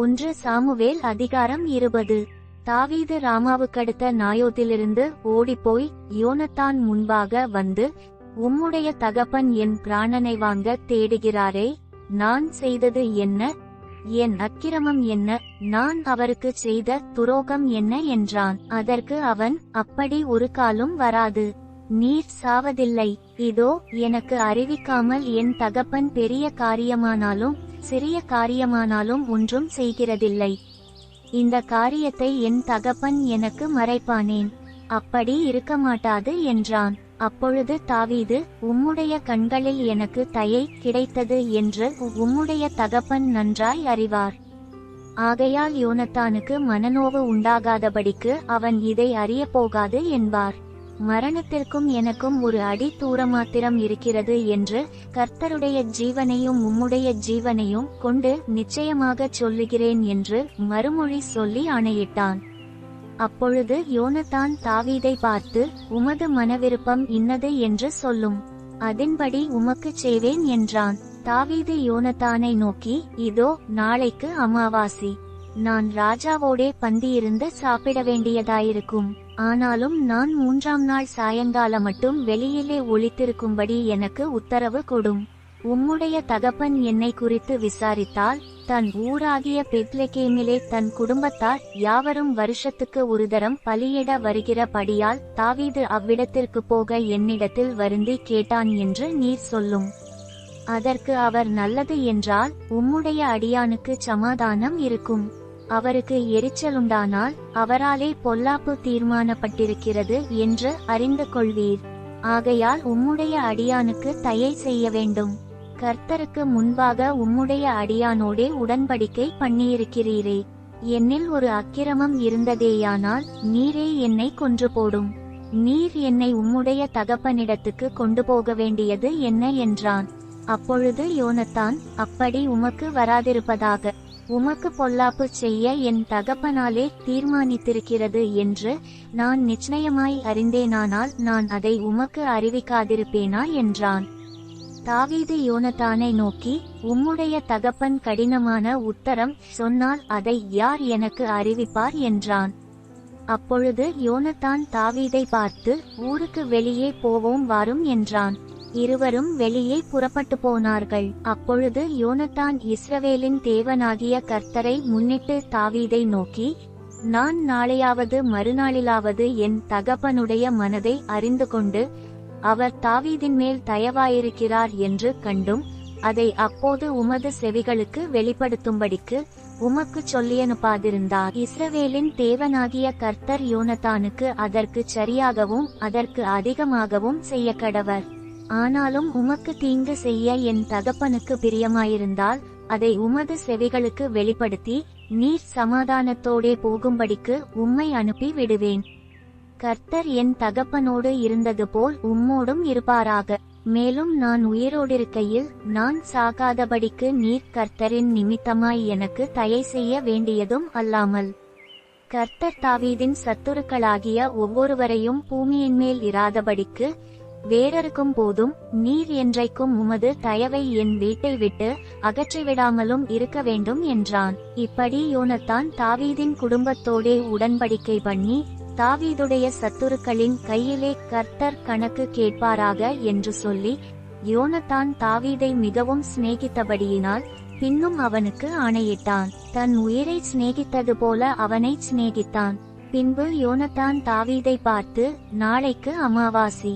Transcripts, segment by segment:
1 Samuel அதிகாரம் 20. தாவீது ராமாவுக்கடுத்த நாயோத்திலிருந்து ஓடிப்போய் யோனத்தான் முன்பாக வந்து, உம்முடைய தகப்பன் என் பிராணனை வாங்க தேடுகிறாரே, நான் செய்தது என்ன? என் அக்கிரமம் என்ன? நான் அவருக்கு செய்த துரோகம் என்ன என்றான். அதற்கு அவன், அப்படி ஒரு காலும் வராது. நீர் சாவதில்லை. இதோ எனக்கு அறிவிக்காமல் என் தகப்பன் பெரிய காரியமானாலும் சிறிய காரியமானாலும் ஒன்றும் செய்கிறதில்லை. இந்த காரியத்தை என் தகப்பன் எனக்கு மறைப்பானேன்? அப்படி இருக்க மாட்டாது என்றான். அப்பொழுது தாவீது, உம்முடைய கண்களில் எனக்கு தயை கிடைத்தது என்று உம்முடைய தகப்பன் நன்றாய் அறிவார். ஆகையால் யோனத்தானுக்கு மனநோவு உண்டாகாதபடிக்கு அவன் இதை அறிய போகாது என்பார். மரணத்திற்கும் எனக்கும் ஒரு அடி தூரமாத்திரம் இருக்கிறது என்று கர்த்தருடைய ஜீவனையும் உம்முடைய ஜீவனையும் கொண்டு நிச்சயமாக சொல்லுகிறேன் என்று மறுமொழி சொல்லி ஆணையிட்டான். அப்பொழுது யோனத்தான் தாவீதை பார்த்து, உமது மனவிருப்பம் இன்னது என்று சொல்லும், அதின்படி உமக்குச் செய்வேன் என்றான். தாவீது யோனத்தானை நோக்கி, இதோ நாளைக்கு அமாவாசி. நான் ராஜாவோடே பந்தியிருந்து சாப்பிட வேண்டியதாயிருக்கும். ஆனாலும் நான் 3ஆம் நாள் சாயங்கால மட்டும் வெளியிலே ஒளித்திருக்கும்படி எனக்கு உத்தரவு கொடும். உம்முடைய தகப்பன் என்னை குறித்து விசாரித்தால், தன் ஊராகிய பெத்லெகேமிலே தன் குடும்பத்தார் யாவரும் வருஷத்துக்கு ஒரு தரம் பலியிட வருகிறபடியால் தாவீது அவ்விடத்திற்கு போக என்னிடத்தில் வருந்தி கேட்டான் என்று நீர் சொல்லும். அதற்கு அவர், நல்லது என்றால் உம்முடைய அடியானுக்கு சமாதானம் இருக்கும். அவருக்கு எரிச்சலுண்டானால் அவராலே பொல்லாப்பு தீர்மானப்பட்டிருக்கிறது என்று அறிந்து கொள்வீர். ஆகையால் உம்முடைய அடியானுக்கு தயை செய்ய வேண்டும். கர்த்தருக்கு முன்பாக உம்முடைய அடியானோடே உடன்படிக்கை பண்ணியிருக்கிறீரே. என்னில் ஒரு அக்கிரமம் இருந்ததேயானால் நீரே என்னை கொன்று போடும். நீர் என்னை உம்முடைய தகப்பனிடத்துக்கு கொண்டு போக வேண்டியது என்ன என்றான். அப்பொழுது யோனத்தான், அப்படி உமக்கு வராதிருப்பதாக. உமக்கு பொல்லாப்பு செய்ய என் தகப்பனாலே தீர்மானித்திருக்கிறது என்று நான் நிச்சயமாய் அறிந்தேனானால் நான் அதை உமக்கு அறிவிக்காதிருப்பேனா என்றான். தாவீது யோனத்தானை நோக்கி, உம்முடைய தகப்பன் கடினமான உத்தரம் சொன்னால் அதை யார் எனக்கு அறிவிப்பார் என்றான். அப்பொழுது யோனத்தான் தாவீதை பார்த்து, ஊருக்கு வெளியே போவோம் வாரும் என்றான். இருவரும் வெளியே புறப்பட்டு போனார்கள். அப்பொழுது யோனத்தான் இஸ்ரவேலின் தேவனாகிய கர்த்தரை முன்னிட்டு தாவீதை நோக்கி, நான் நாளையாவது மறுநாளிலாவது என் தகப்பனுடைய மனதை அறிந்து கொண்டு அவர் தாவீதின் மேல் தயவாயிருக்கிறார் என்று கண்டும் அதை அப்போது உமது செவிகளுக்கு வெளிப்படுத்தும்படிக்கு உமக்கு சொல்லியனுப்பாதிருந்தார். இஸ்ரவேலின் தேவனாகிய கர்த்தர் யோனத்தானுக்கு அதற்கு சரியாகவும் அதற்கு அதிகமாகவும் செய்ய கடவர். ஆனாலும் உமக்கு தீங்கு செய்ய என் தகப்பனுக்கு பிரியமாயிருந்தால் அதை உமது செவிகளுக்கு வெளிப்படுத்தி நீர் சமாதானத்தோடே போகும்படிக்கு உம்மை அனுப்பி விடுவேன். கர்த்தர் என் தகப்பனோடு இருந்தது போல் உம்மோடும் இருப்பாராக. மேலும் நான் உயிரோடிருக்கையில் நான் சாகாதபடிக்கு நீர் கர்த்தரின் நிமித்தமாய் எனக்கு தயை செய்ய வேண்டியதும் அல்லாமல் கர்த்தர் தாவீதின் சத்துருக்களாகிய ஒவ்வொருவரையும் பூமியின் மேல் இராதபடிக்கு வேறறுக்கும் போதும் நீர் என்றைக்கும் உமது தயவை என் வீட்டை விட்டு அகற்றிவிடாமலும் இருக்க வேண்டும் என்றான். இப்படி யோனத்தான் தாவீதின் குடும்பத்தோடே உடன்படிக்கை பண்ணி, தாவீதுடைய சத்துருக்களின் கையிலே கர்த்தர் கணக்கு கேட்பாராக என்று சொல்லி, யோனத்தான் தாவீதை மிகவும் சிநேகித்தபடியினால் பின்னும் அவனுக்கு ஆணையிட்டான். தன் உயிரை சிநேகித்தது போல அவனை சிநேகித்தான். பின்பு யோனத்தான் தாவீதை பார்த்து, நாளைக்கு அமாவாசி.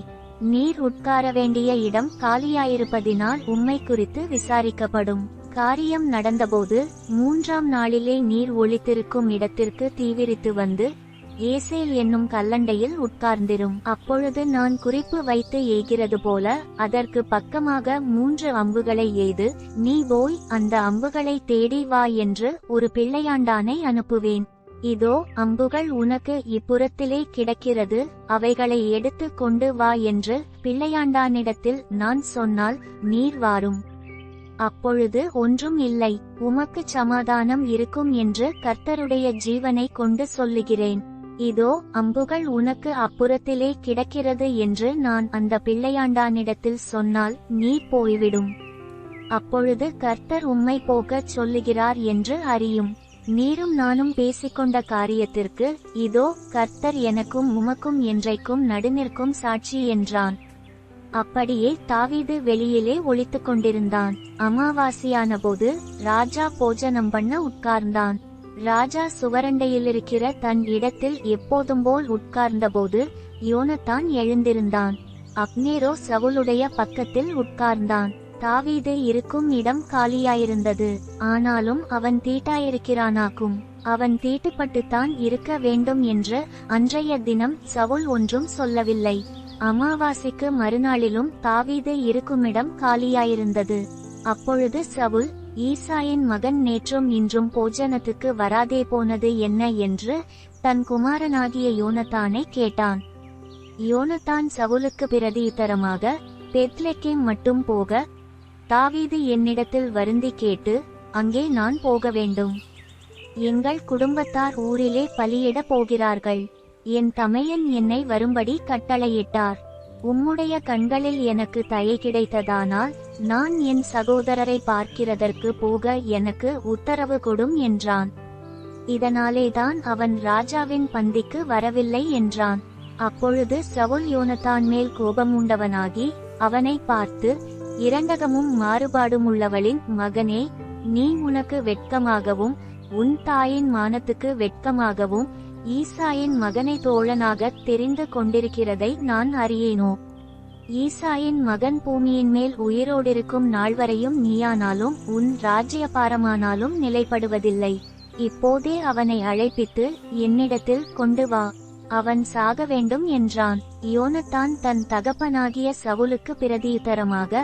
நீர் உட்கார வேண்டிய இடம் காலியாயிருப்பதினால் உம்மை குறித்து விசாரிக்கப்படும். காரியம் நடந்தபோது 3ஆம் நாளிலே நீர் ஒளித்திருக்கும் இடத்திற்கு தீவிரித்து வந்து ஏசேல் என்னும் கல்லண்டையில் உட்கார்ந்திரும். அப்பொழுது நான் குறிப்பு வைத்து எய்கிறது போல அதற்கு பக்கமாக 3 அம்புகளை எய்து, நீ போய் அந்த அம்புகளை தேடி வா என்று ஒரு பிள்ளையாண்டானை அனுப்புவேன். இதோ அம்புகள் உனக்கு இப்புறத்திலே கிடக்கிறது, அவைகளை எடுத்து கொண்டு வா என்று பிள்ளையாண்டானிடத்தில் நான் சொன்னால் நீர் வாரும். அப்பொழுது ஒன்றும் இல்லை, உமக்கு சமாதானம் இருக்கும் என்று கர்த்தருடைய ஜீவனை கொண்டு சொல்லுகிறேன். இதோ அம்புகள் உனக்கு அப்புறத்திலே கிடக்கிறது என்று நான் அந்த பிள்ளையாண்டானிடத்தில் சொன்னால் நீர் போய்விடும். அப்பொழுது கர்த்தர் உம்மை போகச் சொல்லுகிறார் என்று அறியும். நீரும் நானும் பேசிக்கொண்ட காரியத்திற்கு இதோ கர்த்தர் எனக்கும் உமக்கும் என்றைக்கும் நடுநிற்கும் சாட்சி என்றான். அப்படியே தாவீது வெளியிலே ஒளித்துக் கொண்டிருந்தான். அமாவாசையான போது ராஜா போஜனம் பண்ண உட்கார்ந்தான். ராஜா சுவரண்டையிலிருக்கிற தன் இடத்தில் எப்போதும் போல் உட்கார்ந்தபோது யோனத்தான் எழுந்திருந்தான். அப்னேரோ சவுலுடைய பக்கத்தில் உட்கார்ந்தான். தாவீது இருக்கும் இடம் காலியாயிருந்தது. ஆனாலும் அவன் தீட்டாயிருக்கிறானாக்கும். அவன் தீட்டுப்பட்டுத்தான் இருக்க வேண்டும் என்று அன்றைய தினம் சவுல் ஒன்றும் சொல்லவில்லை. அமாவாசைக்கு மறுநாளிலும் தாவீது இருக்குமிடம் காலியாயிருந்தது. அப்பொழுது சவுல், ஈசாயின் மகன் நேற்றும் இன்றும் போஜனத்துக்கு வராதே போனது என்ன என்று தன் குமாரனாகிய யோனத்தானை கேட்டான். யோனத்தான் சவுலுக்கு பிரதியுத்தரமாக, பெத்லெகேம் மட்டும் போக தாவீது என்னிடத்தில் வருந்தி கேட்டு, அங்கே நான் போக வேண்டும். எங்கள் குடும்பத்தார் ஊரிலே பலியிட போகிறார்கள். என் தமையன் என்னை வரும்படி கட்டளையிட்டார். உம்முடைய கண்களில் எனக்கு தயை கிடைத்ததானால் நான் என் சகோதரரை பார்க்கிறதற்கு போக எனக்கு உத்தரவு கொடும் என்றான். இதனாலேதான் அவன் ராஜாவின் பந்திக்கு வரவில்லை என்றான். அப்பொழுது சவுல் யோனத்தான் மேல் கோபமுண்டவனாகி அவனை பார்த்து, இரண்டகமும் மாறுபாடுமுள்ளவளின் மகனே, நீ உனக்கு வெட்கமாகவும் உன் தாயின் மானத்துக்கு வெட்கமாகவும் ஈசாயின் மகனை தோழனாக தெரிந்து கொண்டிருக்கிறதை நான் அறியேனோ? ஈசாயின் மகன் பூமியின் மேல் உயிரோடிருக்கும் நாள்வரையும் நீயானாலும் உன் ராஜ்யபாரமானாலும் நிலைப்படுவதில்லை. இப்போதே அவனை அழைப்பித்து என்னிடத்தில் கொண்டு வா, அவன் சாக வேண்டும் என்றான். யோனத்தான் தன் தகப்பனாகிய சவுலுக்கு பிரதியுத்தரமாக,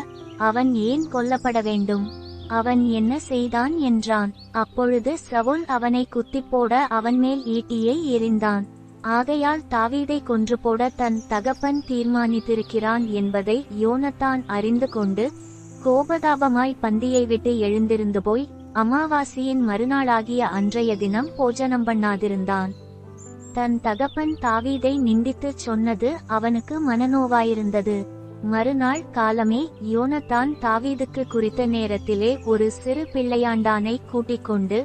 அவன் ஏன் கொல்லப்பட வேண்டும்? அவன் என்ன செய்தான் என்றான். அப்பொழுது சவுல் அவனை குத்திப்போட அவன் மேல் ஈட்டியை எறிந்தான். ஆகையால் தாவீதை கொன்று போட தன் தகப்பன் தீர்மானித்திருக்கிறான் என்பதை யோனத்தான் அறிந்து கொண்டு கோபதாபமாய் பந்தியை விட்டு எழுந்திருந்து போய் அமாவாசையின் மறுநாளாகிய அன்றைய தினம் போஜனம் பண்ணாதிருந்தான். தன் தகப்பன் தாவீதை நிந்தித்துச் சொன்னது அவனுக்கு மனநோவாயிருந்தது. மறுநாள் காலமே யோனத்தான் தாவீதுக்கு குறித்த நேரத்திலே ஒரு சிறு பிள்ளையாண்டானை கூட்டிக் கொண்டு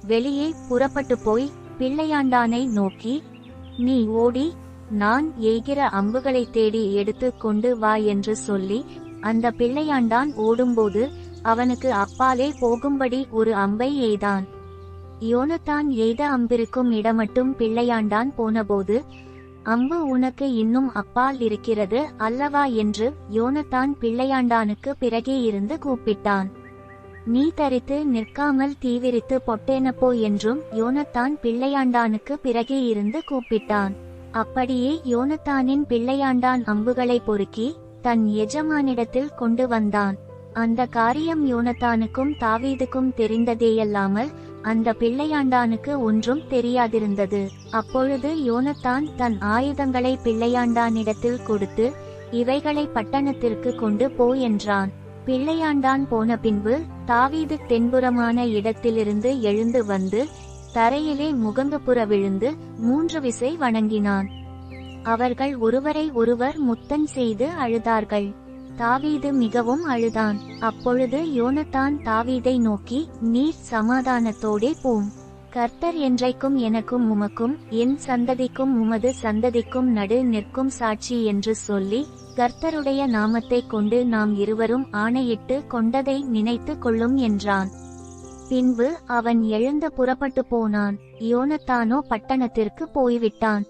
வெளியே புறப்பட்டு போய் பிள்ளையாண்டானை நோக்கி, நீ ஓடி நான் எய்கிற அம்புகளை தேடி எடுத்து கொண்டு வா என்று சொல்லி, அந்த பிள்ளையாண்டான் ஓடும்போது அவனுக்கு அப்பாலே போகும்படி ஒரு அம்பை எய்தான். யோனத்தான் எய்த அம்பிருக்கும் இடமட்டும் பிள்ளையாண்டான் போனபோது, அம்பு உனக்கு இன்னும் அப்பால் இருக்கிறது அல்லவா என்று யோனத்தான் பிள்ளையாண்டானுக்கு பிறகே இருந்து கூப்பிட்டான். நீ தரித்து நிற்காமல் தீவிரித்து பொட்டேனப்போ என்றும் யோனத்தான் பிள்ளையாண்டானுக்கு பிறகே இருந்து கூப்பிட்டான். அப்படியே யோனத்தானின் பிள்ளையாண்டான் அம்புகளை பொறுக்கி தன் எஜமானிடத்தில் கொண்டு வந்தான். அந்த காரியம் யோனத்தானுக்கும் தாவீதுக்கும் தெரிந்ததேயல்லாமல் அந்த பிள்ளையாண்டானுக்கு ஒன்றும் தெரியாதிருந்தது. அப்பொழுது யோனத்தான் தன் ஆயுதங்களை பிள்ளையாண்டானிடத்தில் கொடுத்து, இவைகளை பட்டணத்திற்கு கொண்டு போ என்றான். பிள்ளையாண்டான் போன பின்பு தாவீது தென்புறமான இடத்திலிருந்து எழுந்து வந்து தரையிலே முகங்குப்புற விழுந்து 3 விசை வணங்கினான். அவர்கள் ஒருவரை ஒருவர் முத்தம் செய்து அழுதார்கள். தாவீது மிகவும் அழுதான். அப்பொழுது யோனத்தான் தாவீதை நோக்கி, நீர் சமாதானத்தோடே போம். கர்த்தர் என்றைக்கும் எனக்கும் உமக்கும் என் சந்ததிக்கும் உமது சந்ததிக்கும் நடு நிற்கும் சாட்சி என்று சொல்லி, கர்த்தருடைய நாமத்தை கொண்டு நாம் இருவரும் ஆணையிட்டு கொண்டதை நினைத்து கொள்ளும் என்றான். பின்பு அவன் எழுந்து புறப்பட்டு போனான். யோனத்தானோ பட்டணத்திற்கு போய்விட்டான்.